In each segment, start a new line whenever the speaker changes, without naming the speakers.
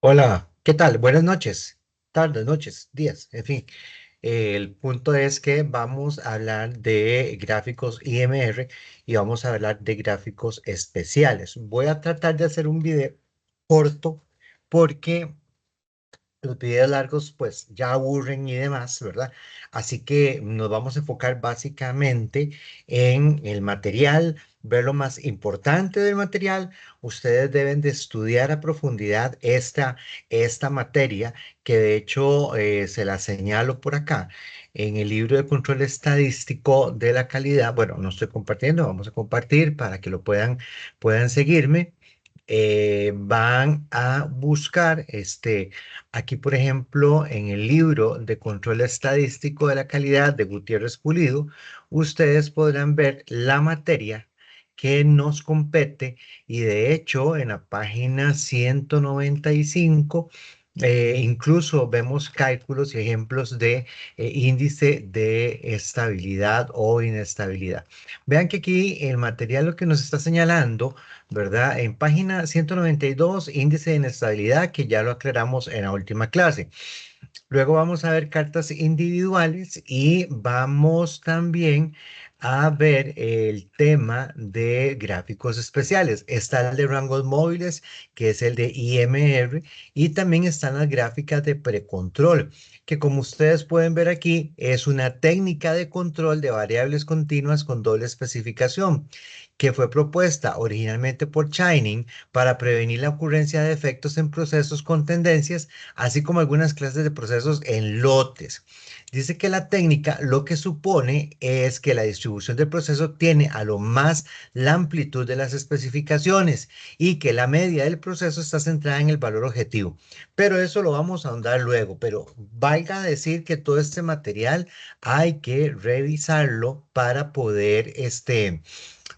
Hola, ¿qué tal? Buenas noches, tardes, noches, días, en fin. El punto es que vamos a hablar de gráficos IMR y vamos a hablar de gráficos especiales. Voy a tratar de hacer un video corto porque los videos largos pues ya aburren y demás, ¿verdad? Así que nos vamos a enfocar básicamente en el material, ver lo más importante del material. Ustedes deben de estudiar a profundidad esta materia, que de hecho se la señalo por acá en el libro de control estadístico de la calidad. Bueno, no estoy compartiendo, vamos a compartir para que lo puedan seguirme. Van a buscar aquí, por ejemplo, en el libro de control estadístico de la calidad de Gutiérrez Pulido, ustedes podrán ver la materia que nos compete y de hecho en la página 195 incluso vemos cálculos y ejemplos de índice de estabilidad o inestabilidad. Vean que aquí el material lo que nos está señalando, ¿verdad? En página 192, índice de inestabilidad, que ya lo aclaramos en la última clase. Luego vamos a ver cartas individuales y vamos también a ver el tema de gráficos especiales. Está el de rangos móviles, que es el de IMR, y también están las gráficas de precontrol, que como ustedes pueden ver aquí, es una técnica de control de variables continuas con doble especificación, que fue propuesta originalmente por Shining para prevenir la ocurrencia de efectos en procesos con tendencias, así como algunas clases de procesos en lotes. Dice que la técnica lo que supone es que la distribución del proceso tiene a lo más la amplitud de las especificaciones y que la media del proceso está centrada en el valor objetivo. Pero eso lo vamos a ahondar luego. Pero valga decir que todo este material hay que revisarlo para poder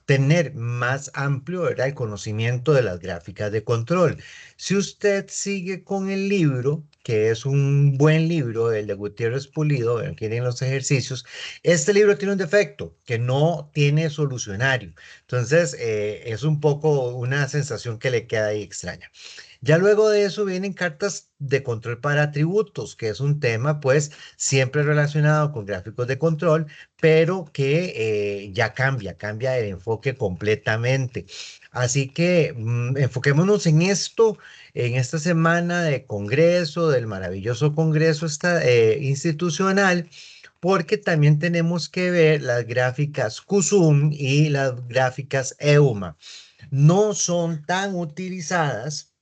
tener más amplio, ¿verdad?, el conocimiento de las gráficas de control. Si usted sigue con el libro, que es un buen libro, el de Gutiérrez Pulido, el que tiene los ejercicios, este libro tiene un defecto, que no tiene solucionario. Entonces, es un poco una sensación que le queda ahí extraña. Ya luego de eso vienen cartas de control para atributos, que es un tema pues siempre relacionado con gráficos de control, pero que ya cambia el enfoque completamente. Así que enfoquémonos en esto, en esta semana de congreso, del maravilloso congreso institucional, porque también tenemos que ver las gráficas CUSUM y las gráficas EUMA. No son tan utilizadas,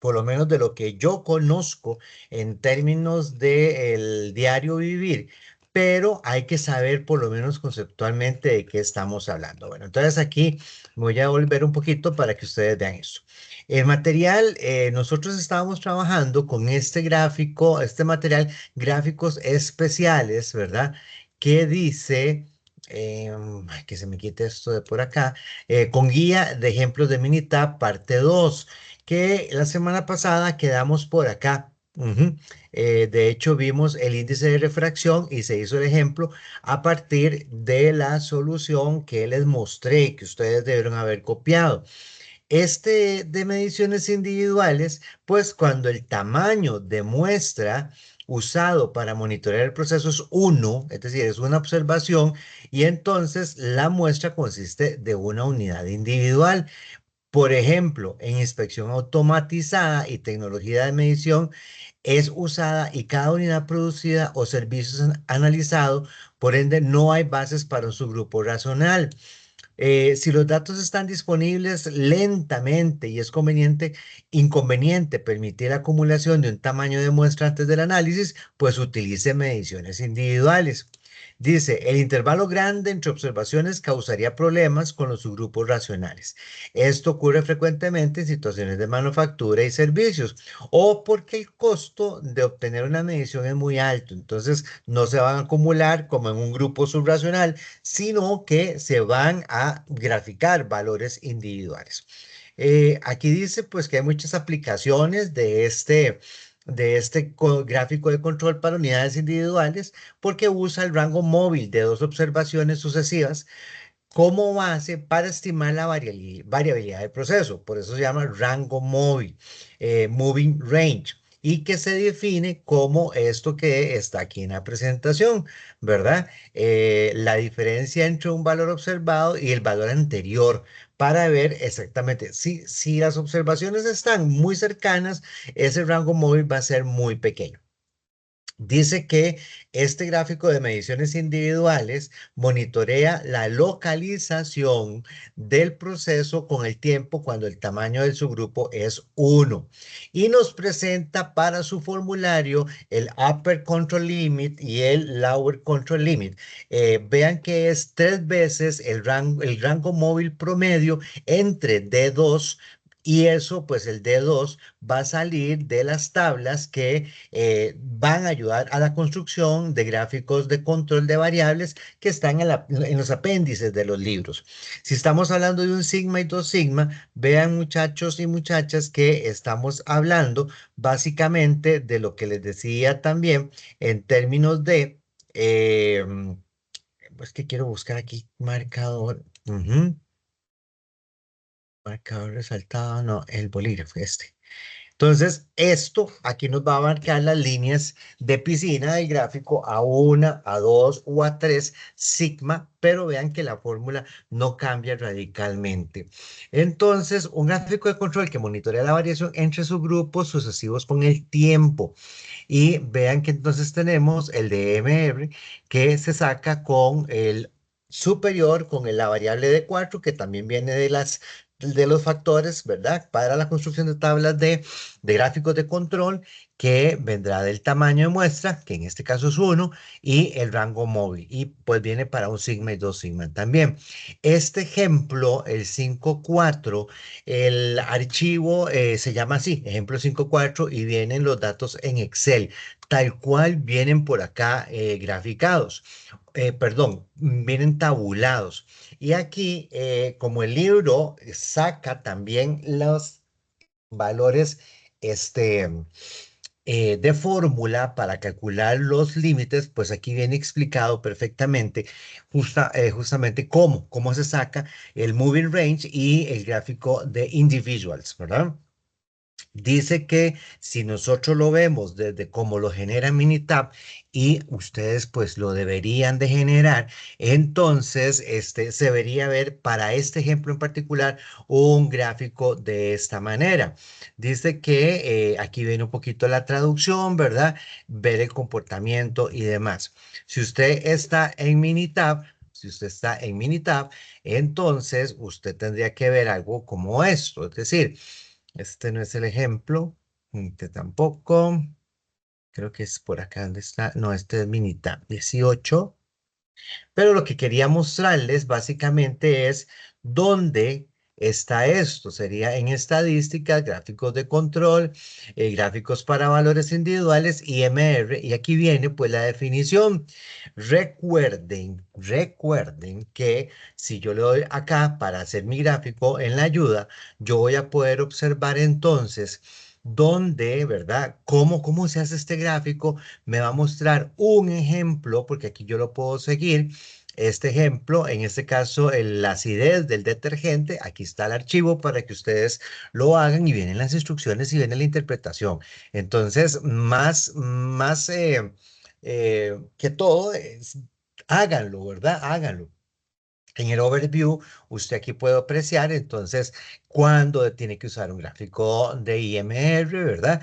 por lo menos de lo que yo conozco en términos del diario vivir, pero hay que saber por lo menos conceptualmente de qué estamos hablando. Bueno, entonces aquí voy a volver un poquito para que ustedes vean eso. El material, nosotros estábamos trabajando con este gráfico, este material, gráficos especiales, ¿verdad? Que dice, que se me quite esto de por acá, con guía de ejemplos de Minitab, parte 2, que la semana pasada quedamos por acá. De hecho, vimos el índice de refracción y se hizo el ejemplo a partir de la solución que les mostré, que ustedes debieron haber copiado. Este de mediciones individuales, pues cuando el tamaño de muestra usado para monitorear el proceso es uno, es decir, es una observación, y entonces la muestra consiste de una unidad individual. Por ejemplo, en inspección automatizada y tecnología de medición es usada y cada unidad producida o servicios analizado, por ende no hay bases para un subgrupo racional. Si los datos están disponibles lentamente y es inconveniente permitir acumulación de un tamaño de muestra antes del análisis, pues utilice mediciones individuales. Dice, el intervalo grande entre observaciones causaría problemas con los subgrupos racionales. Esto ocurre frecuentemente en situaciones de manufactura y servicios o porque el costo de obtener una medición es muy alto. Entonces, no se van a acumular como en un grupo subracional, sino que se van a graficar valores individuales. Aquí dice pues que hay muchas aplicaciones de este gráfico de control para unidades individuales porque usa el rango móvil de dos observaciones sucesivas como base para estimar la variabilidad del proceso. Por eso se llama rango móvil, moving range, y que se define como esto que está aquí en la presentación, ¿verdad? La diferencia entre un valor observado y el valor anterior para ver exactamente si las observaciones están muy cercanas, ese rango móvil va a ser muy pequeño. Dice que este gráfico de mediciones individuales monitorea la localización del proceso con el tiempo cuando el tamaño del subgrupo es 1 y nos presenta para su formulario el Upper Control Limit y el Lower Control Limit. Vean que es 3 veces el rango móvil promedio entre D2 y eso, pues el D2 va a salir de las tablas que van a ayudar a la construcción de gráficos de control de variables que están en los apéndices de los libros. Si estamos hablando de un sigma y dos sigma, vean muchachos y muchachas que estamos hablando básicamente de lo que les decía también en términos de, pues que quiero buscar aquí marcador. Marcador resaltado, no, el bolígrafo este. Entonces, esto aquí nos va a marcar las líneas de piscina del gráfico a 1, a 2 o a 3 sigma, pero vean que la fórmula no cambia radicalmente. Entonces, un gráfico de control que monitorea la variación entre subgrupos sucesivos con el tiempo. Y vean que entonces tenemos el de MR que se saca con el superior, con la variable de 4 que también viene de los factores, ¿verdad? Para la construcción de tablas de gráficos de control, que vendrá del tamaño de muestra, que en este caso es 1, y el rango móvil. Y pues viene para un sigma y dos sigma también. Este ejemplo, el 5.4, el archivo se llama así, ejemplo 5.4, y vienen los datos en Excel, tal cual vienen por acá graficados. Perdón, vienen tabulados. Y aquí, como el libro saca también los valores este, de fórmula para calcular los límites, pues aquí viene explicado perfectamente justamente cómo se saca el moving range y el gráfico de individuals, ¿verdad? Dice que si nosotros lo vemos desde cómo lo genera Minitab y ustedes pues lo deberían de generar, entonces se debería ver para este ejemplo en particular un gráfico de esta manera. Dice que aquí viene un poquito la traducción, ¿verdad? Ver el comportamiento y demás. Si usted está en Minitab, si usted está en Minitab, entonces usted tendría que ver algo como esto, es decir, este no es el ejemplo, este tampoco. Creo que es por acá donde está. No, este es Minitab 18. Pero lo que quería mostrarles básicamente es dónde está esto. Sería en estadísticas, gráficos de control, gráficos para valores individuales, IMR. Y aquí viene pues la definición. Recuerden que si yo le doy acá para hacer mi gráfico en la ayuda, yo voy a poder observar entonces dónde, ¿verdad? ¿Cómo se hace este gráfico? Me va a mostrar un ejemplo, porque aquí yo lo puedo seguir. Este ejemplo, en este caso, la acidez del detergente, aquí está el archivo para que ustedes lo hagan y vienen las instrucciones y viene la interpretación. Entonces, más que todo, háganlo, ¿verdad? Háganlo. En el overview, usted aquí puede apreciar entonces cuándo tiene que usar un gráfico de IMR, ¿verdad?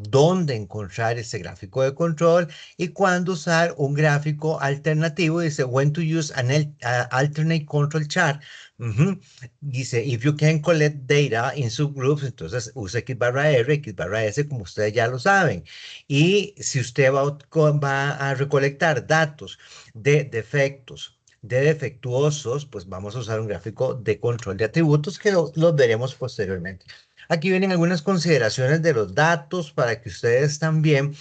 Dónde encontrar ese gráfico de control y cuándo usar un gráfico alternativo. Dice, when to use an alternate control chart. Ujú. Dice, if you can collect data in subgroups, entonces use X barra R, X barra S, como ustedes ya lo saben. Y si usted va a recolectar datos de defectos, de defectuosos, pues vamos a usar un gráfico de control de atributos que los veremos posteriormente. Aquí vienen algunas consideraciones de los datos para que ustedes también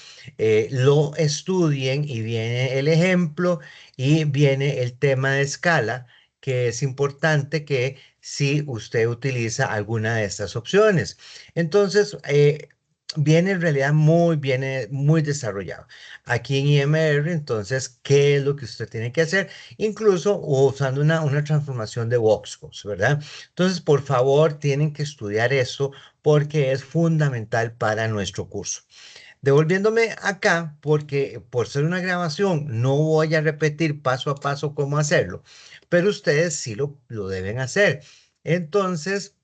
lo estudien y viene el ejemplo y viene el tema de escala, que es importante que si usted utiliza alguna de estas opciones. Entonces, viene en realidad viene muy desarrollado. Aquí en IMR, entonces, ¿qué es lo que usted tiene que hacer? Incluso usando una transformación de Voxcos, ¿verdad? Entonces, por favor, tienen que estudiar eso porque es fundamental para nuestro curso. Devolviéndome acá, porque por ser una grabación no voy a repetir paso a paso cómo hacerlo, pero ustedes sí lo deben hacer. Entonces,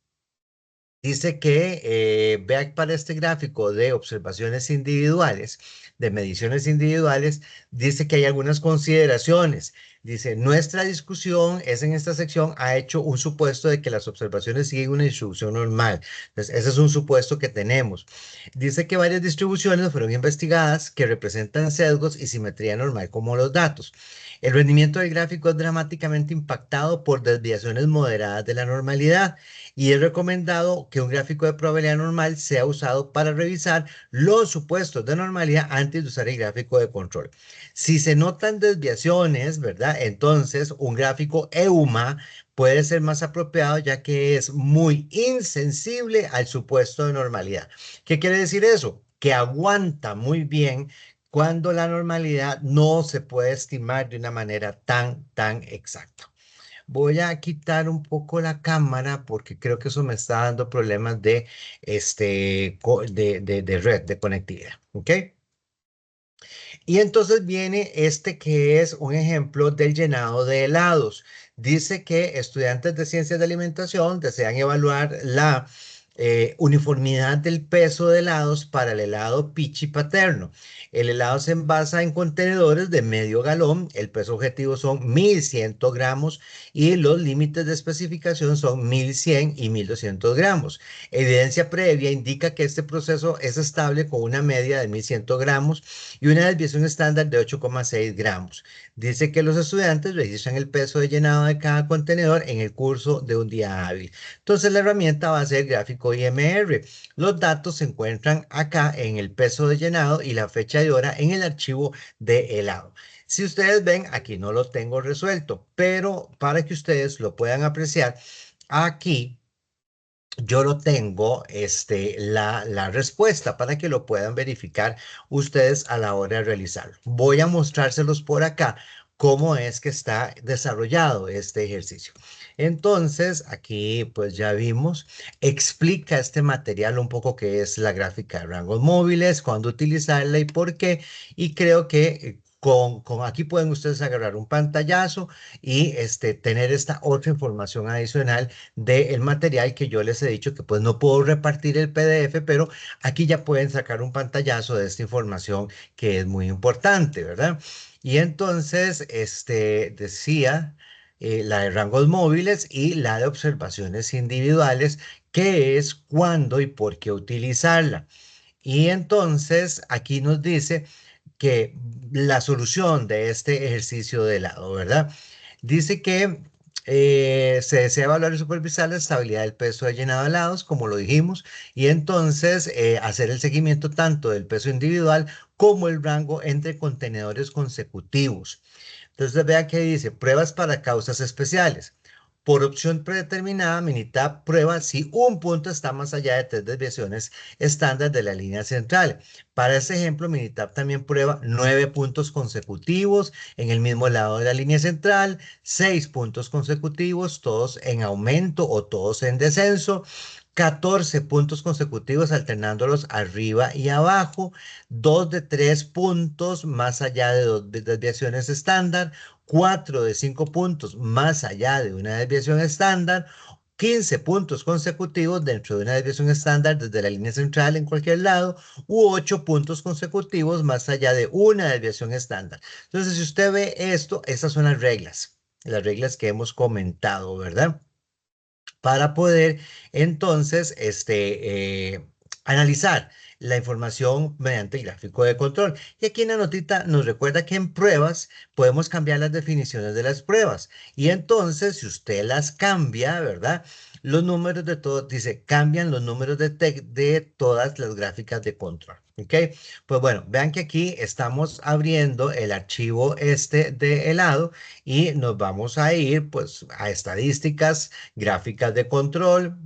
dice que vea para este gráfico de observaciones individuales, de mediciones individuales, dice que hay algunas consideraciones. Dice, nuestra discusión es en esta sección, ha hecho un supuesto de que las observaciones siguen una distribución normal. Entonces, ese es un supuesto que tenemos. Dice que varias distribuciones fueron investigadas que representan sesgos y simetría normal como los datos. El rendimiento del gráfico es dramáticamente impactado por desviaciones moderadas de la normalidad y es recomendado que un gráfico de probabilidad normal sea usado para revisar los supuestos de normalidad antes de usar el gráfico de control. Si se notan desviaciones, ¿verdad? Entonces un gráfico EUMA puede ser más apropiado ya que es muy insensible al supuesto de normalidad. ¿Qué quiere decir eso? Que aguanta muy bien cuando la normalidad no se puede estimar de una manera tan exacta. Voy a quitar un poco la cámara porque creo que eso me está dando problemas de, de red, de conectividad. ¿Ok? Y entonces viene este que es un ejemplo del llenado de helados. Dice que estudiantes de ciencias de alimentación desean evaluar la uniformidad del peso de helados para el helado Pichi Paterno. El helado se envasa en contenedores de medio galón. El peso objetivo son 1100 gramos y los límites de especificación son 1100 y 1200 gramos. Evidencia previa indica que este proceso es estable con una media de 1100 gramos y una desviación estándar de 8,6 gramos. Dice que los estudiantes registran el peso de llenado de cada contenedor en el curso de un día hábil. Entonces la herramienta va a ser gráfico IMR. Los datos se encuentran acá en el peso de llenado y la fecha de hora en el archivo de helado. Si ustedes ven, aquí no lo tengo resuelto, pero para que ustedes lo puedan apreciar, aquí yo lo tengo, la respuesta para que lo puedan verificar ustedes a la hora de realizarlo. Voy a mostrárselos por acá cómo es que está desarrollado este ejercicio. Entonces, aquí pues ya vimos, explica este material un poco qué es la gráfica de rangos móviles, cuándo utilizarla y por qué. Y creo que con aquí pueden ustedes agarrar un pantallazo y tener esta otra información adicional del material que yo les he dicho que pues no puedo repartir el PDF, pero aquí ya pueden sacar un pantallazo de esta información que es muy importante, ¿verdad? Y entonces, decía la de rangos móviles y la de observaciones individuales, que es cuándo y por qué utilizarla. Y entonces aquí nos dice que la solución de este ejercicio de lado, ¿verdad? Dice que se desea evaluar y supervisar la estabilidad del peso de llenado de helados, como lo dijimos, y entonces hacer el seguimiento tanto del peso individual como el rango entre contenedores consecutivos. Entonces vea que dice pruebas para causas especiales. Por opción predeterminada, Minitab prueba si un punto está más allá de tres desviaciones estándar de la línea central. Para este ejemplo, Minitab también prueba 9 puntos consecutivos en el mismo lado de la línea central, 6 puntos consecutivos, todos en aumento o todos en descenso, 14 puntos consecutivos alternándolos arriba y abajo, 2 de 3 puntos más allá de dos desviaciones estándar, 4 de 5 puntos más allá de una desviación estándar, 15 puntos consecutivos dentro de una desviación estándar desde la línea central en cualquier lado, u 8 puntos consecutivos más allá de una desviación estándar. Entonces, si usted ve esto, estas son las reglas que hemos comentado, ¿verdad? Para poder entonces analizar la información mediante el gráfico de control. Y aquí en la notita nos recuerda que en pruebas podemos cambiar las definiciones de las pruebas. Y entonces, si usted las cambia, ¿verdad? Los números de todo, dice, cambian los números de todas las gráficas de control. ¿Ok? Pues bueno, vean que aquí estamos abriendo el archivo este de helado y nos vamos a ir pues a estadísticas, gráficas de control,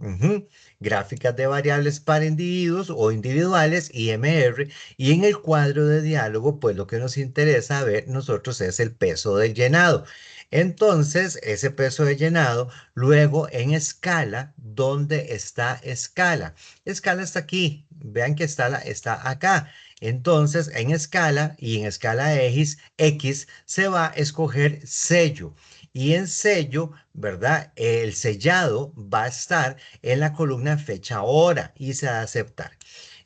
gráficas de variables para individuos o individuales, IMR, y en el cuadro de diálogo pues lo que nos interesa ver nosotros es el peso del llenado. Entonces, ese peso de llenado, luego en escala, ¿dónde está escala? Escala está aquí. Vean que está acá. Entonces, en escala y en escala X se va a escoger sello. Y en sello, ¿verdad? El sellado va a estar en la columna fecha hora y se va a aceptar.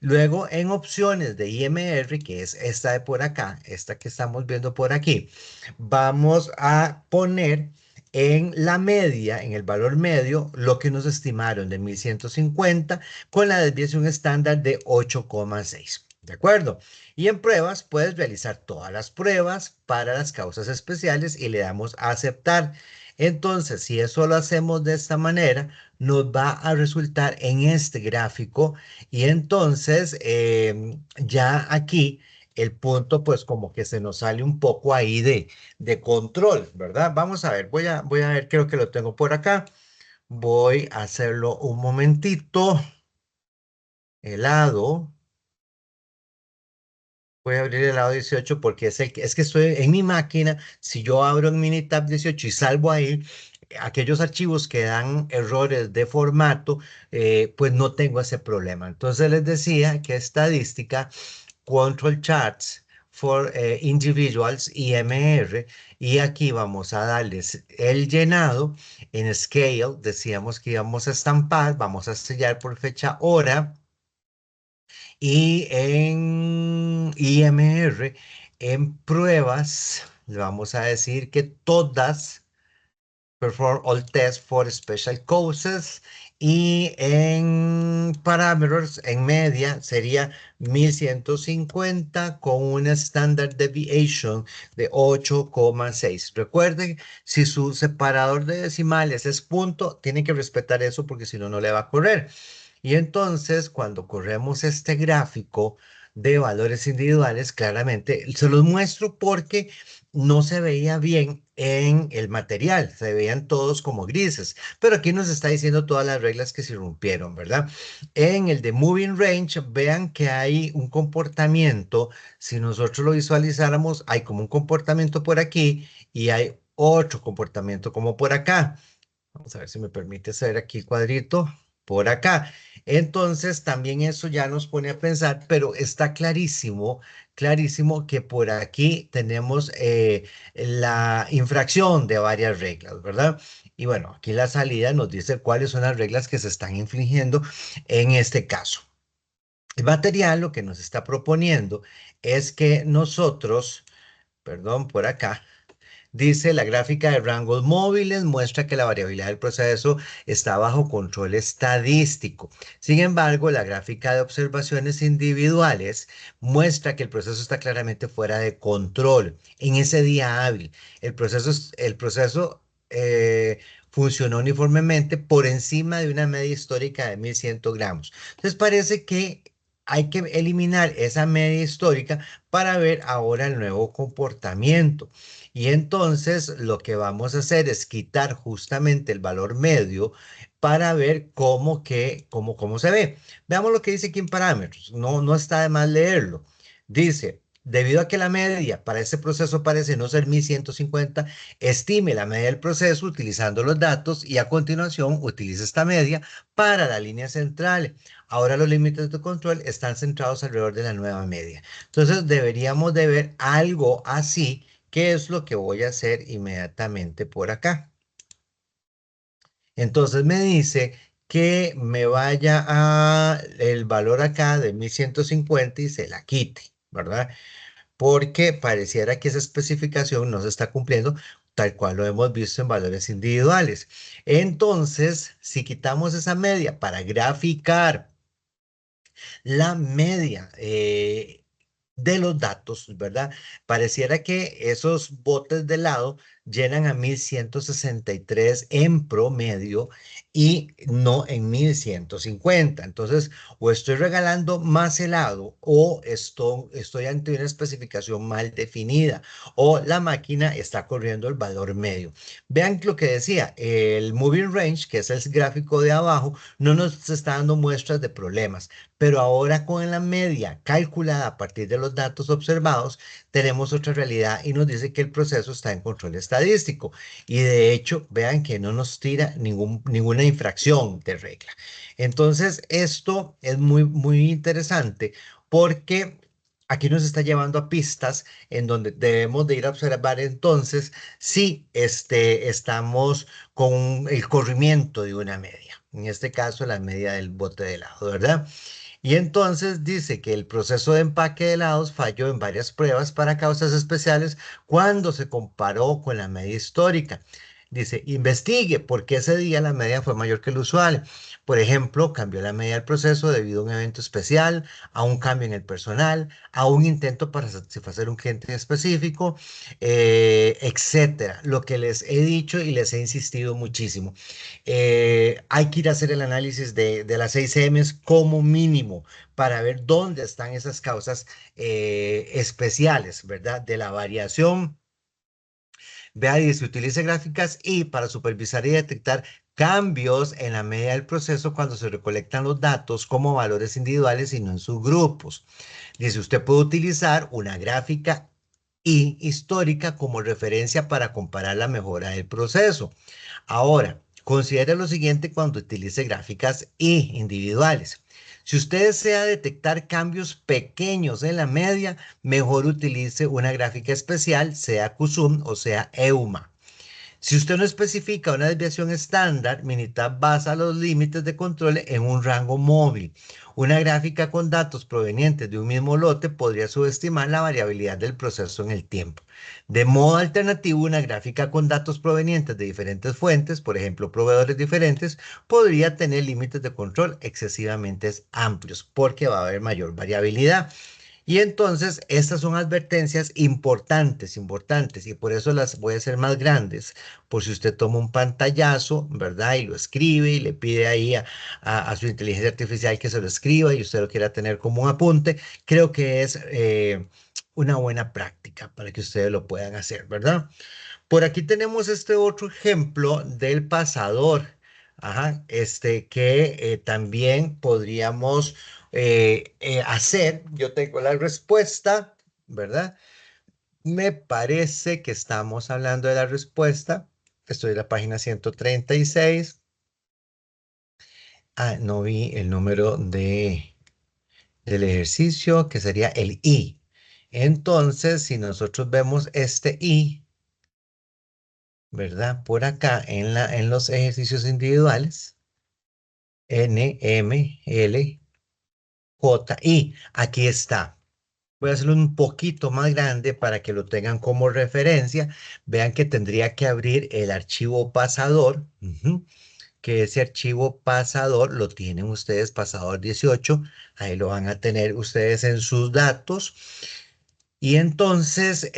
Luego, en opciones de IMR, que es esta de por acá, esta que estamos viendo por aquí, vamos a poner en la media, en el valor medio, lo que nos estimaron de 1150 con la desviación estándar de 8,6. ¿De acuerdo? Y en pruebas puedes realizar todas las pruebas para las causas especiales y le damos a aceptar. Entonces, si eso lo hacemos de esta manera, nos va a resultar en este gráfico y entonces ya aquí el punto pues como que se nos sale un poco ahí de control, ¿verdad? Vamos a ver, voy a ver, creo que lo tengo por acá. Voy a hacerlo un momentito. Helado. Voy a abrir el lado 18 porque es que estoy en mi máquina. Si yo abro en Minitab 18 y salvo ahí, aquellos archivos que dan errores de formato, pues no tengo ese problema. Entonces les decía que estadística, control charts for individuals, IMR, y aquí vamos a darles el llenado en scale. Decíamos que íbamos a estampar, vamos a sellar por fecha hora. Y en IMR, en pruebas, le vamos a decir que todas perform all tests for special causes. Y en parámetros, en media, sería 1150 con una standard deviation de 8,6. Recuerden, si su separador de decimales es punto, tiene que respetar eso porque si no, no le va a correr. Y entonces, cuando corremos este gráfico de valores individuales, claramente se los muestro porque no se veía bien en el material, se veían todos como grises, pero aquí nos está diciendo todas las reglas que se rompieron, ¿verdad? En el de Moving Range, vean que hay un comportamiento, si nosotros lo visualizáramos, hay como un comportamiento por aquí y hay otro comportamiento como por acá. Vamos a ver si me permite hacer aquí cuadrito por acá. Entonces, también eso ya nos pone a pensar, pero está clarísimo, clarísimo que por aquí tenemos la infracción de varias reglas, ¿verdad? Y bueno, aquí la salida nos dice cuáles son las reglas que se están infringiendo en este caso. El material lo que nos está proponiendo es que nosotros, perdón, por acá, dice la gráfica de rangos móviles muestra que la variabilidad del proceso está bajo control estadístico. Sin embargo, la gráfica de observaciones individuales muestra que el proceso está claramente fuera de control en ese día hábil. El proceso funcionó uniformemente por encima de una media histórica de 1100 gramos. Entonces parece que hay que eliminar esa media histórica para ver ahora el nuevo comportamiento. Y entonces lo que vamos a hacer es quitar justamente el valor medio para ver cómo se ve. Veamos lo que dice aquí en parámetros. No, no está de más leerlo. Dice, debido a que la media para este proceso parece no ser 1150, estime la media del proceso utilizando los datos y a continuación utilice esta media para la línea central. Ahora los límites de control están centrados alrededor de la nueva media. Entonces deberíamos de ver algo así. ¿Qué es lo que voy a hacer inmediatamente por acá? Entonces me dice que me vaya a el valor acá de 1150 y se la quite, ¿verdad? Porque pareciera que esa especificación no se está cumpliendo tal cual lo hemos visto en valores individuales. Entonces, si quitamos esa media para graficar la media de los datos, ¿verdad? Pareciera que esos botes de lado llenan a 1163 en promedio y no en 1150. Entonces, o estoy regalando más helado o estoy ante una especificación mal definida o la máquina está corriendo el valor medio. Vean lo que decía, el Moving Range, que es el gráfico de abajo, no nos está dando muestras de problemas, pero ahora con la media calculada a partir de los datos observados, tenemos otra realidad y nos dice que el proceso está en control estadístico. Y de hecho, vean que no nos tira ninguna infracción de regla. Entonces, esto es muy interesante porque aquí nos está llevando a pistas en donde debemos de ir a observar entonces si estamos con el corrimiento de una media. En este caso, la media del bote de helado, ¿verdad? Y entonces dice que el proceso de empaque de helados falló en varias pruebas para causas especiales cuando se comparó con la media histórica. Dice, investigue por qué ese día la media fue mayor que el usual. Por ejemplo, cambió la media del proceso debido a un evento especial, a un cambio en el personal, a un intento para satisfacer un cliente específico, etcétera. Lo que les he dicho y les he insistido muchísimo. Hay que ir a hacer el análisis de las 6Ms como mínimo para ver dónde están esas causas especiales, ¿verdad? De la variación. Vea, dice, utilice gráficas y para supervisar y detectar cambios en la media del proceso cuando se recolectan los datos como valores individuales y no en subgrupos. Dice, usted puede utilizar una gráfica y histórica como referencia para comparar la mejora del proceso. Ahora, considere lo siguiente cuando utilice gráficas y individuales. Si usted desea detectar cambios pequeños en la media, mejor utilice una gráfica especial, sea QSUM o sea EUMA. Si usted no especifica una desviación estándar, Minitab basa los límites de control en un rango móvil. Una gráfica con datos provenientes de un mismo lote podría subestimar la variabilidad del proceso en el tiempo. De modo alternativo, una gráfica con datos provenientes de diferentes fuentes, por ejemplo, proveedores diferentes, podría tener límites de control excesivamente amplios porque va a haber mayor variabilidad. Y entonces estas son advertencias importantes, y por eso las voy a hacer más grandes, por si usted toma un pantallazo, ¿verdad? Y lo escribe y le pide ahí a su inteligencia artificial que se lo escriba y usted lo quiera tener como un apunte, creo que es una buena práctica para que ustedes lo puedan hacer, ¿verdad? Por aquí tenemos este otro ejemplo del pasador, ajá, que también podríamos hacer. Yo tengo la respuesta, ¿verdad? Me parece que estamos hablando de la respuesta. Estoy en la página 136. Ah, no vi el número del ejercicio, que sería el I. Entonces, si nosotros vemos este I, ¿verdad? Por acá en los ejercicios individuales, N, M, L, J, I. Aquí está. Voy a hacerlo un poquito más grande para que lo tengan como referencia. Vean que tendría que abrir el archivo pasador, que ese archivo pasador lo tienen ustedes, pasador 18. Ahí lo van a tener ustedes en sus datos. Y entonces,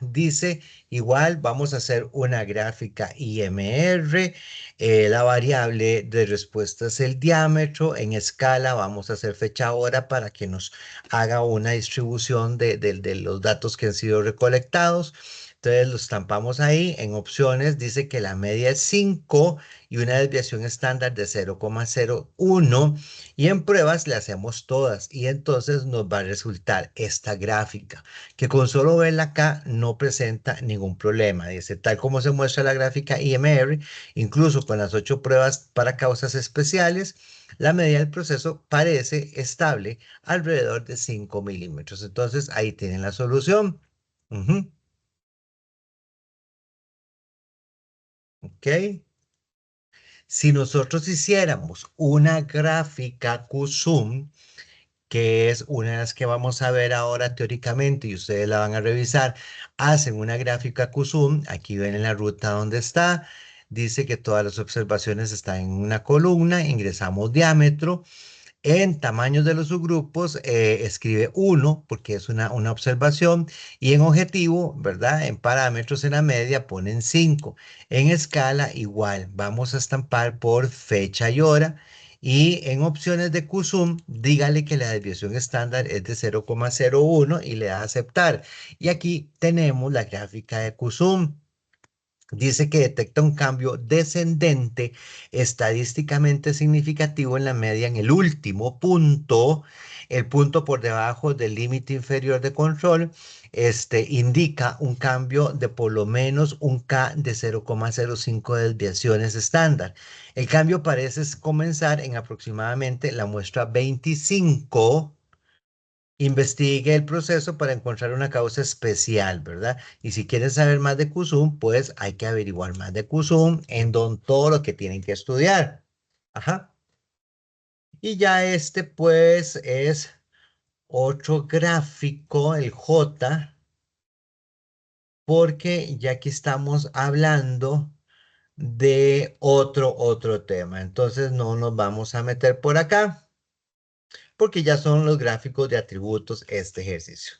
dice, igual vamos a hacer una gráfica IMR, la variable de respuesta es el diámetro, en escala vamos a hacer fecha hora para que nos haga una distribución de los datos que han sido recolectados. Entonces lo estampamos ahí, en opciones dice que la media es 5 y una desviación estándar de 0,01. Y en pruebas le hacemos todas y entonces nos va a resultar esta gráfica que con solo verla acá no presenta ningún problema. Dice, tal como se muestra la gráfica IMR, incluso con las 8 pruebas para causas especiales, la medida del proceso parece estable alrededor de 5 milímetros. Entonces ahí tienen la solución. Ujú. Ok. Si nosotros hiciéramos una gráfica QSUM, que es una de las que vamos a ver ahora teóricamente y ustedes la van a revisar, hacen una gráfica QSUM, aquí ven en la ruta donde está, dice que todas las observaciones están en una columna, ingresamos diámetro, En tamaños de los subgrupos, escribe 1 porque es una observación, y en objetivo, ¿verdad? En parámetros en la media ponen 5. En escala igual, vamos a estampar por fecha y hora, y en opciones de QSUM, dígale que la desviación estándar es de 0,01 y le da a aceptar. Y aquí tenemos la gráfica de QSUM. Dice que detecta un cambio descendente estadísticamente significativo en la media en el último punto. El punto por debajo del límite inferior de control, indica un cambio de por lo menos un K de 0,05 desviaciones estándar. El cambio parece comenzar en aproximadamente la muestra 25. Investigue el proceso para encontrar una causa especial, ¿verdad? Y si quieren saber más de QSUM, pues hay que averiguar más de QSUM en todo lo que tienen que estudiar. Ajá. Y ya pues, es otro gráfico, el J, porque ya aquí estamos hablando de otro tema. Entonces no nos vamos a meter por acá, porque ya son los gráficos de atributos este ejercicio.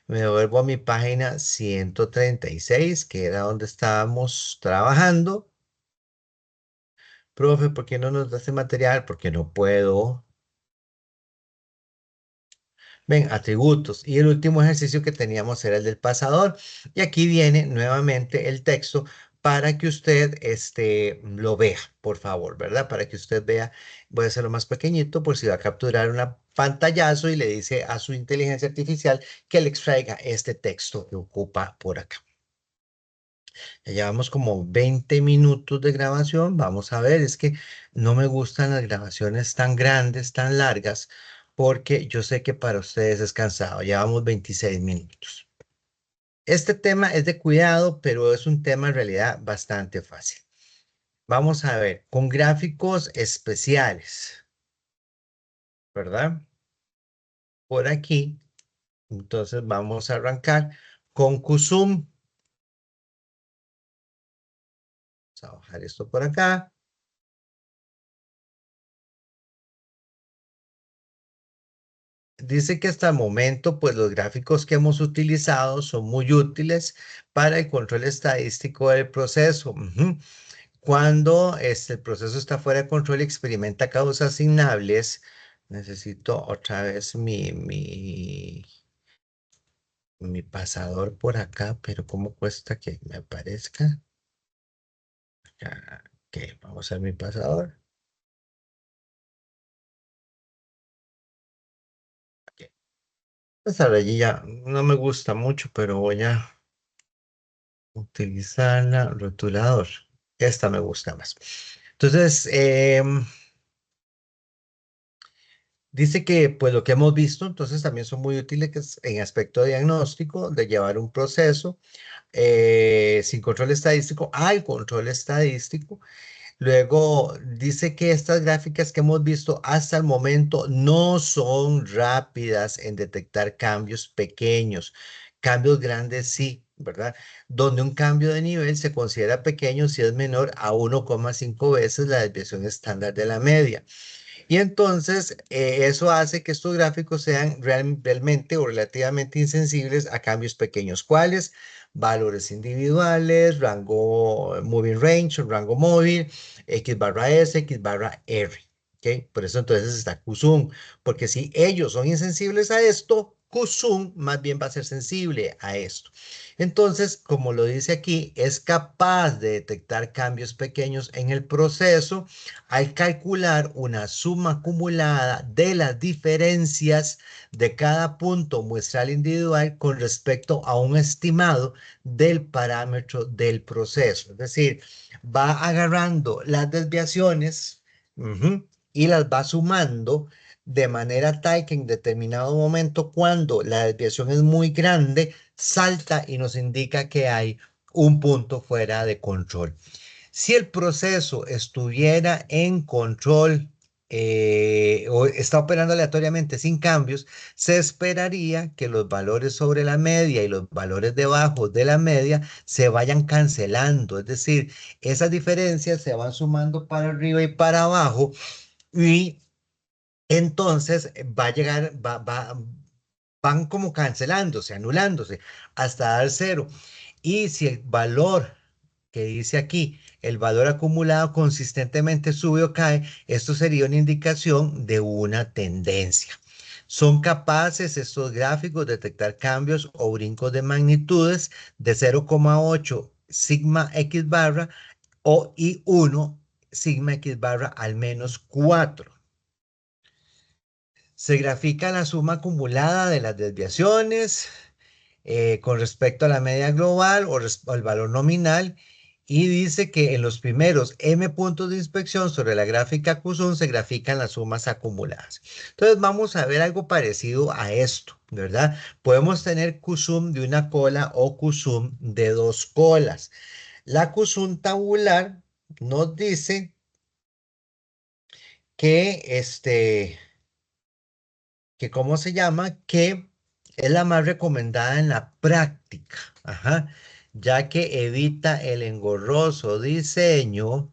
Me vuelvo a mi página 136, que era donde estábamos trabajando. Profe, ¿por qué no nos da ese material? Porque no puedo. Ven, atributos. Y el último ejercicio que teníamos era el del pasador. Y aquí viene nuevamente el texto para que usted lo vea, por favor, ¿verdad? Para que usted vea, voy a hacerlo más pequeñito por si va a capturar una pantallazo y le dice a su inteligencia artificial que le extraiga este texto que ocupa por acá. Ya llevamos como 20 minutos de grabación. Vamos a ver, es que no me gustan las grabaciones tan grandes, tan largas, porque yo sé que para ustedes es cansado. Llevamos 26 minutos. Este tema es de cuidado, pero es un tema en realidad bastante fácil. Vamos a ver, con gráficos especiales, ¿verdad? Por aquí. Entonces vamos a arrancar con QSUM. Vamos a bajar esto por acá. Dice que hasta el momento, pues los gráficos que hemos utilizado son muy útiles para el control estadístico del proceso. Ujú. Cuando el proceso está fuera de control y experimenta causas asignables, necesito otra vez mi pasador por acá, pero ¿cómo cuesta que me aparezca? Ya, ok, vamos a ver mi pasador. Ok. Esta rayilla no me gusta mucho, pero voy a utilizar la rotulador. Esta me gusta más. Entonces, dice que pues lo que hemos visto, entonces también son muy útiles en aspecto diagnóstico, de llevar un proceso sin control estadístico al control estadístico. Luego dice que estas gráficas que hemos visto hasta el momento no son rápidas en detectar cambios pequeños. Cambios grandes sí, ¿verdad? Donde un cambio de nivel se considera pequeño si es menor a 1,5 veces la desviación estándar de la media. Y entonces eso hace que estos gráficos sean realmente o relativamente insensibles a cambios pequeños. ¿Cuáles? Valores individuales, rango moving range, rango móvil, X barra S, X barra R. ¿Ok? Por eso entonces está QSUM, porque si ellos son insensibles a esto, QSUM más bien va a ser sensible a esto. Entonces, como lo dice aquí, es capaz de detectar cambios pequeños en el proceso al calcular una suma acumulada de las diferencias de cada punto muestral individual con respecto a un estimado del parámetro del proceso. Es decir, va agarrando las desviaciones, y las va sumando de manera tal que en determinado momento, cuando la desviación es muy grande, salta y nos indica que hay un punto fuera de control. Si el proceso estuviera en control o está operando aleatoriamente sin cambios, se esperaría que los valores sobre la media y los valores debajo de la media se vayan cancelando. Es decir, esas diferencias se van sumando para arriba y para abajo, y entonces va a llegar, van como cancelándose, anulándose, hasta dar cero. Y si el valor que dice aquí, el valor acumulado consistentemente sube o cae, esto sería una indicación de una tendencia. Son capaces estos gráficos de detectar cambios o brincos de magnitudes de 0,8 sigma x barra y 1 sigma x barra al menos 4. Se grafica la suma acumulada de las desviaciones con respecto a la media global o al valor nominal y dice que en los primeros M puntos de inspección sobre la gráfica QSUM se grafican las sumas acumuladas. Entonces vamos a ver algo parecido a esto, ¿verdad? Podemos tener QSUM de una cola o QSUM de dos colas. La QSUM tabular nos dice que que ¿cómo se llama? Que es la más recomendada en la práctica, ajá, ya que evita el engorroso diseño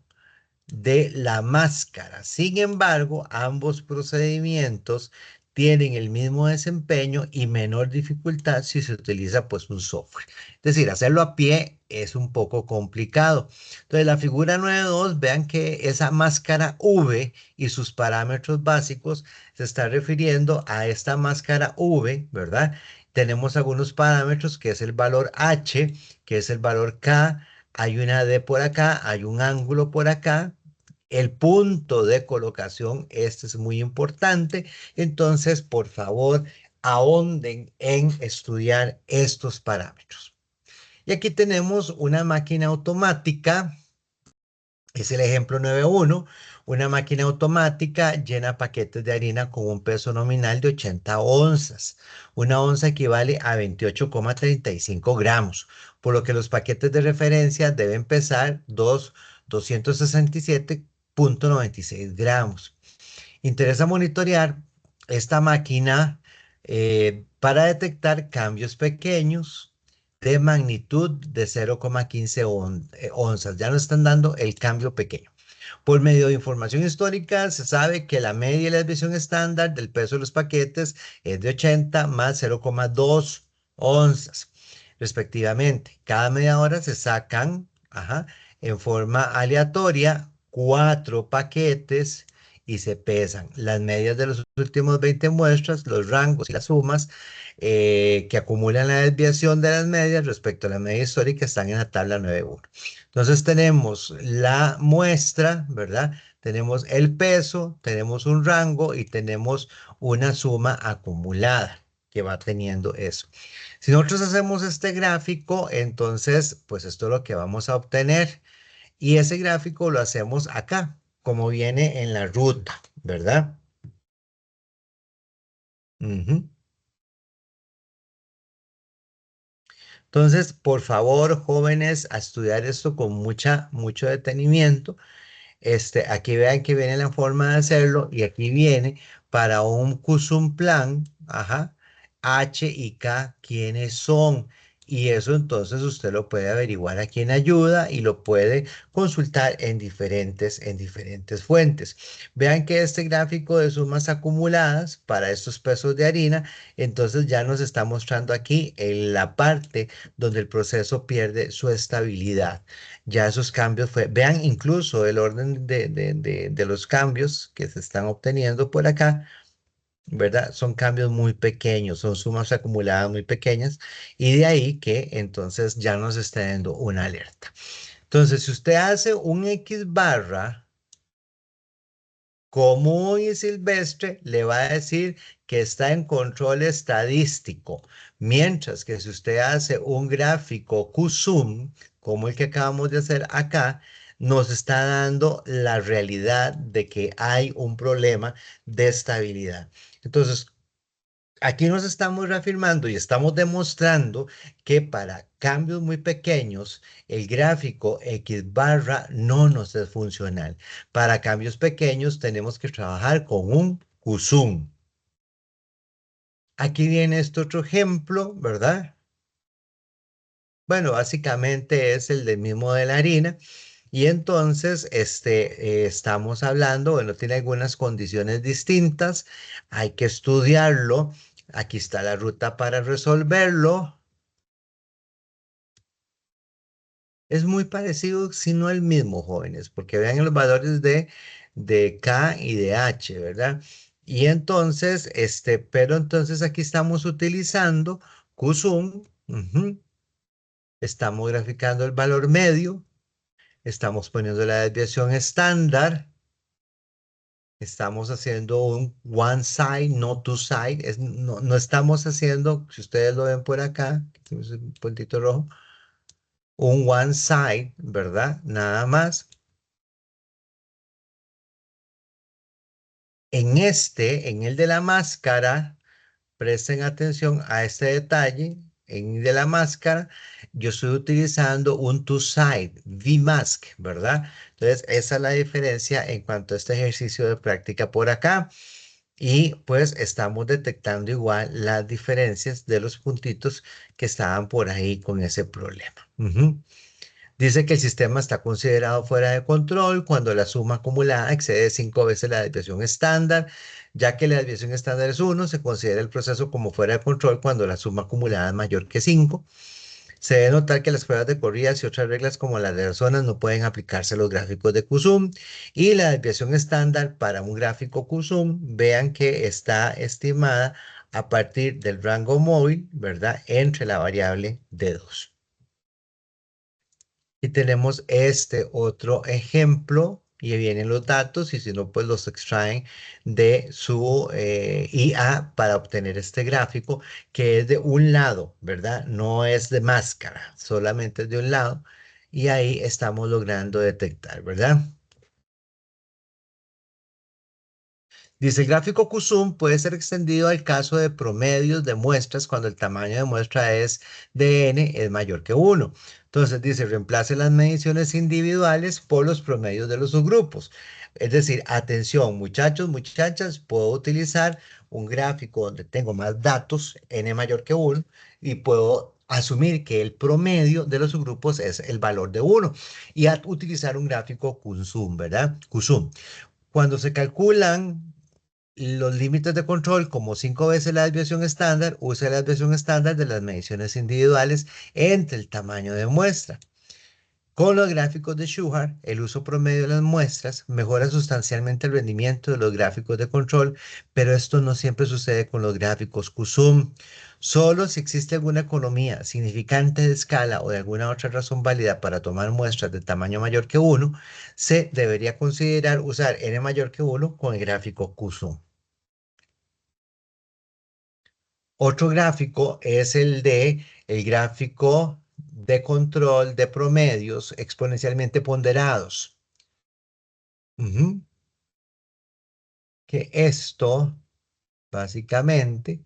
de la máscara. Sin embargo, ambos procedimientos tienen el mismo desempeño y menor dificultad si se utiliza pues un software. Es decir, hacerlo a pie es un poco complicado. Entonces, la figura 9.2, vean que esa máscara V y sus parámetros básicos se está refiriendo a esta máscara V, ¿verdad? Tenemos algunos parámetros que es el valor H, que es el valor K, hay una D por acá, hay un ángulo por acá, el punto de colocación, este es muy importante. Entonces, por favor, ahonden en estudiar estos parámetros. Y aquí tenemos una máquina automática, es el ejemplo 9.1. Una máquina automática llena paquetes de harina con un peso nominal de 80 onzas. Una onza equivale a 28,35 gramos, por lo que los paquetes de referencia deben pesar 267,96 gramos. Interesa monitorear esta máquina para detectar cambios pequeños de magnitud de 0,15 onzas. Ya nos están dando el cambio pequeño. Por medio de información histórica, se sabe que la media y la desviación estándar del peso de los paquetes es de 80 más 0,2 onzas, respectivamente. Cada media hora se sacan, ajá, en forma aleatoria 4 paquetes y se pesan las medias de los últimos 20 muestras, los rangos y las sumas que acumulan la desviación de las medias respecto a la media histórica están en la tabla 9.1. Entonces tenemos la muestra, ¿verdad? Tenemos el peso, tenemos un rango y tenemos una suma acumulada que va teniendo eso. Si nosotros hacemos este gráfico, entonces, pues esto es lo que vamos a obtener. Y ese gráfico lo hacemos acá, como viene en la ruta, ¿verdad? Ujú. Entonces, por favor, jóvenes, a estudiar esto con mucho detenimiento. Aquí vean que viene la forma de hacerlo y aquí viene para un CUSUM plan, ajá, H y K, ¿quiénes son? Y eso entonces usted lo puede averiguar aquí en ayuda y lo puede consultar en diferentes fuentes. Vean que este gráfico de sumas acumuladas para estos pesos de harina, entonces ya nos está mostrando aquí en la parte donde el proceso pierde su estabilidad. Ya esos cambios vean incluso el orden de los cambios que se están obteniendo por acá, ¿verdad? Son cambios muy pequeños, son sumas acumuladas muy pequeñas y de ahí que entonces ya nos está dando una alerta. Entonces, si usted hace un X barra común y silvestre, le va a decir que está en control estadístico, mientras que si usted hace un gráfico QSUM, como el que acabamos de hacer acá, nos está dando la realidad de que hay un problema de estabilidad. Entonces, aquí nos estamos reafirmando y estamos demostrando que para cambios muy pequeños, el gráfico X barra no nos es funcional. Para cambios pequeños tenemos que trabajar con un QSUM. Aquí viene este otro ejemplo, ¿verdad? Bueno, básicamente es el del mismo de la harina. Y entonces, estamos hablando, bueno, tiene algunas condiciones distintas, hay que estudiarlo. Aquí está la ruta para resolverlo. Es muy parecido, si no el mismo, jóvenes, porque vean los valores de K y de H, ¿verdad? Y entonces, pero entonces aquí estamos utilizando QSUM, ujú, estamos graficando el valor medio, estamos poniendo la desviación estándar, estamos haciendo un one side, no two side, no, no estamos haciendo, si ustedes lo ven por acá, tenemos un puntito rojo, un one side, ¿verdad? Nada más. En el de la máscara, presten atención a este detalle. En el de la máscara, yo estoy utilizando un two-side, V-mask, ¿verdad? Entonces, esa es la diferencia en cuanto a este ejercicio de práctica por acá. Y pues estamos detectando igual las diferencias de los puntitos que estaban por ahí con ese problema. Ujú. Dice que el sistema está considerado fuera de control cuando la suma acumulada excede 5 veces la desviación estándar, ya que la desviación estándar es 1, se considera el proceso como fuera de control cuando la suma acumulada es mayor que 5. Se debe notar que las pruebas de corridas y otras reglas como las de las zonas no pueden aplicarse a los gráficos de QSUM y la desviación estándar para un gráfico QSUM, vean que está estimada a partir del rango móvil, ¿verdad? Entre la variable de 2. Y tenemos este otro ejemplo y vienen los datos y si no, pues los extraen de su IA para obtener este gráfico que es de un lado, ¿verdad? No es de máscara, solamente es de un lado y ahí estamos logrando detectar, ¿verdad? Dice, el gráfico QSUM puede ser extendido al caso de promedios de muestras cuando el tamaño de muestra es de n es mayor que 1. Entonces dice, reemplace las mediciones individuales por los promedios de los subgrupos. Es decir, atención, muchachos, muchachas, puedo utilizar un gráfico donde tengo más datos, n mayor que 1, y puedo asumir que el promedio de los subgrupos es el valor de 1 y utilizar un gráfico QSUM, ¿verdad? QSUM. Cuando se calculan los límites de control como 5 veces la desviación estándar, use la desviación estándar de las mediciones individuales entre el tamaño de muestra. Con los gráficos de Shuhar, el uso promedio de las muestras mejora sustancialmente el rendimiento de los gráficos de control, pero esto no siempre sucede con los gráficos QSUM. Solo si existe alguna economía significante de escala o de alguna otra razón válida para tomar muestras de tamaño mayor que 1, se debería considerar usar n mayor que 1 con el gráfico QSUM. Otro gráfico es el gráfico de control de promedios exponencialmente ponderados. Ujú. Que esto, básicamente,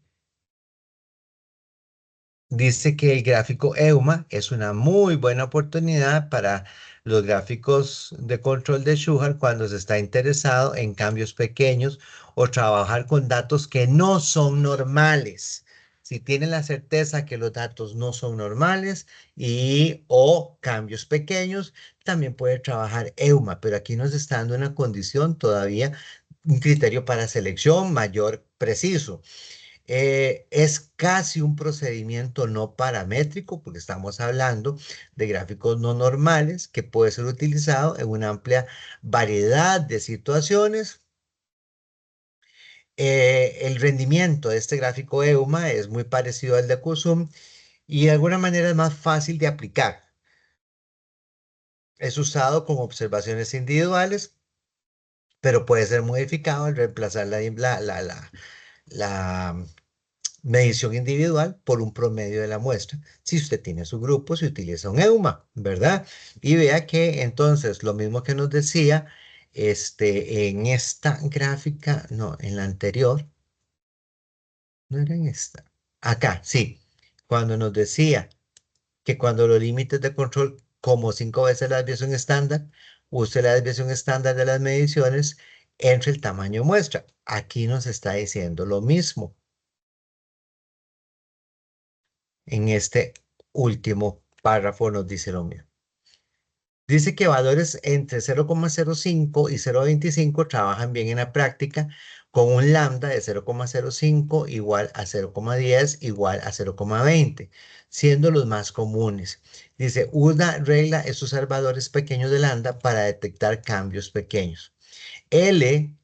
dice que el gráfico EUMA es una muy buena oportunidad para los gráficos de control de Shuhar cuando se está interesado en cambios pequeños o trabajar con datos que no son normales. Si tienen la certeza que los datos no son normales y o cambios pequeños, también puede trabajar EUMA, pero aquí nos está dando una condición todavía, un criterio para selección mayor preciso. Es casi un procedimiento no paramétrico porque estamos hablando de gráficos no normales que puede ser utilizado en una amplia variedad de situaciones. El rendimiento de este gráfico EUMA es muy parecido al de QSUM y de alguna manera es más fácil de aplicar. Es usado con observaciones individuales, pero puede ser modificado al reemplazar la medición individual por un promedio de la muestra. Si usted tiene su grupo, se utiliza un EUMA, ¿verdad? Y vea que entonces lo mismo que nos decía, en esta gráfica, no, en la anterior, no era en esta. Acá, sí, cuando nos decía que cuando los límites de control, como 5 veces la desviación estándar, use la desviación estándar de las mediciones entre el tamaño muestra. Aquí nos está diciendo lo mismo. En este último párrafo nos dice lo mismo. Dice que valores entre 0,05 y 0,25 trabajan bien en la práctica con un lambda de 0,05 igual a 0,10 igual a 0,20, siendo los más comunes. Dice, una regla es usar valores pequeños de lambda para detectar cambios pequeños. L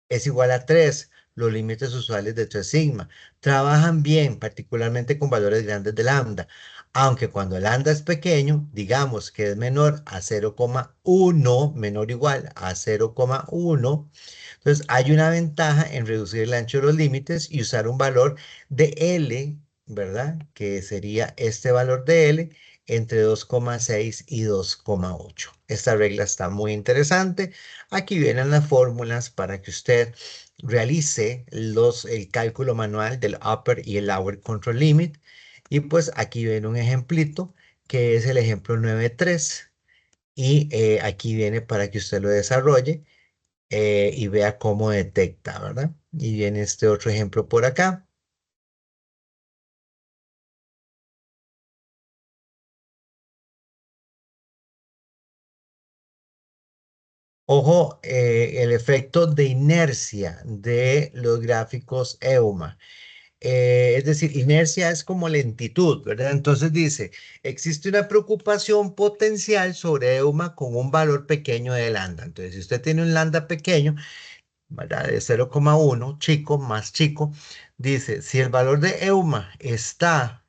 es igual a 3. Los límites usuales de 3 sigma trabajan bien, particularmente con valores grandes de lambda, aunque cuando el lambda es pequeño, digamos que es menor a 0,1, menor o igual a 0,1, entonces hay una ventaja en reducir el ancho de los límites y usar un valor de L, ¿verdad? Que sería este valor de L entre 2,6 y 2,8. Esta regla está muy interesante. Aquí vienen las fórmulas para que usted realice el cálculo manual del upper y el lower control limit. Y pues aquí viene un ejemplito que es el ejemplo 9.3. Y aquí viene para que usted lo desarrolle y vea cómo detecta, ¿verdad? Y viene este otro ejemplo por acá. Ojo, el efecto de inercia de los gráficos EUMA. Es decir, inercia es como lentitud, ¿verdad? Entonces dice, existe una preocupación potencial sobre EUMA con un valor pequeño de lambda. Entonces, si usted tiene un lambda pequeño, ¿verdad? De 0,1, chico, más chico, dice, si el valor de EUMA está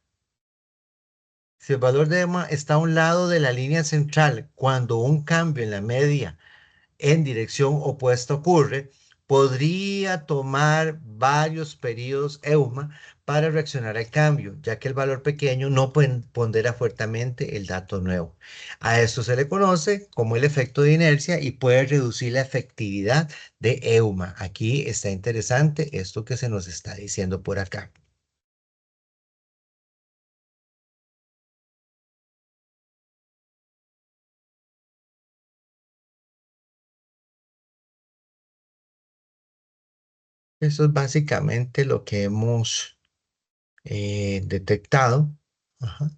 a un lado de la línea central, cuando un cambio en la media en dirección opuesta ocurre, podría tomar varios periodos EUMA para reaccionar al cambio, ya que el valor pequeño no pondera fuertemente el dato nuevo. A esto se le conoce como el efecto de inercia y puede reducir la efectividad de EUMA. Aquí está interesante esto que se nos está diciendo por acá. Eso es básicamente lo que hemos detectado. Ajá.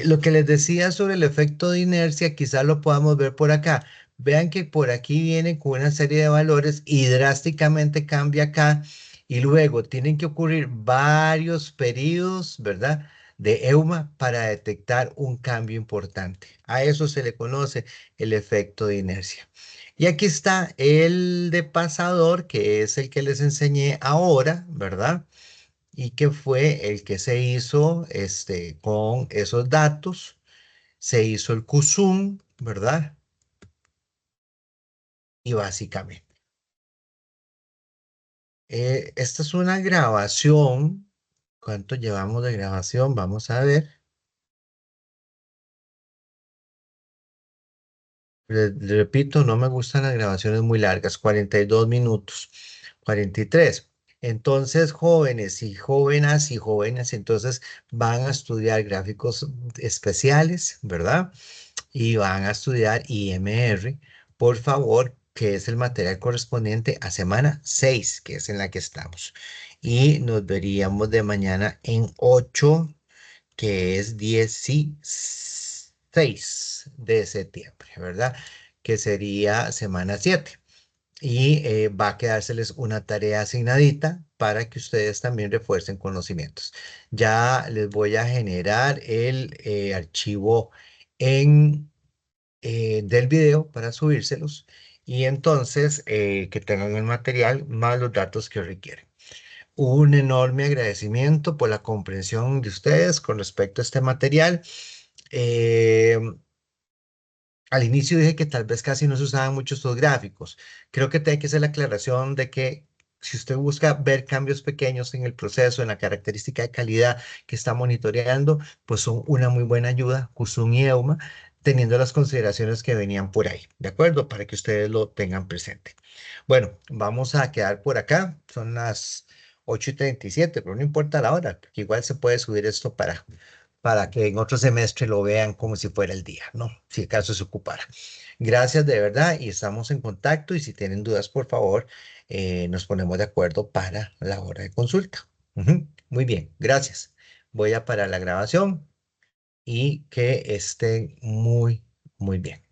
Lo que les decía sobre el efecto de inercia, quizás lo podamos ver por acá. Vean que por aquí viene con una serie de valores y drásticamente cambia acá. Y luego tienen que ocurrir varios periodos, ¿verdad? De EUMA para detectar un cambio importante. A eso se le conoce el efecto de inercia. Y aquí está el de pasador, que es el que les enseñé ahora, ¿verdad? Y que fue el que se hizo con esos datos. Se hizo el CUSUM, ¿verdad? Y básicamente, esta es una grabación. ¿Cuánto llevamos de grabación? Vamos a ver. Le repito, no me gustan las grabaciones muy largas, 42 minutos, 43. Entonces, jóvenes y jóvenes, entonces van a estudiar gráficos especiales, ¿verdad? Y van a estudiar IMR, por favor, que es el material correspondiente a semana 6, que es en la que estamos. Y nos veríamos de mañana en 8, que es 16 de septiembre, ¿verdad? Que sería semana 7. Y va a quedárseles una tarea asignadita para que ustedes también refuercen conocimientos. Ya les voy a generar el archivo en del video para subírselos y entonces que tengan el material más los datos que requieren. Un enorme agradecimiento por la comprensión de ustedes con respecto a este material. Eh, Al inicio dije que tal vez casi no se usaban mucho estos gráficos. Creo que hay que hacer la aclaración de que si usted busca ver cambios pequeños en el proceso, en la característica de calidad que está monitoreando, pues son una muy buena ayuda, Kusum y EUMA, teniendo las consideraciones que venían por ahí, ¿de acuerdo? Para que ustedes lo tengan presente. Bueno, vamos a quedar por acá. Son las 8:37, pero no importa la hora, porque igual se puede subir esto para que en otro semestre lo vean como si fuera el día, ¿no? Si acaso se ocupara. Gracias de verdad y estamos en contacto y si tienen dudas, por favor, nos ponemos de acuerdo para la hora de consulta. Ujú. Muy bien, gracias. Voy a parar la grabación y que estén muy Muy bien.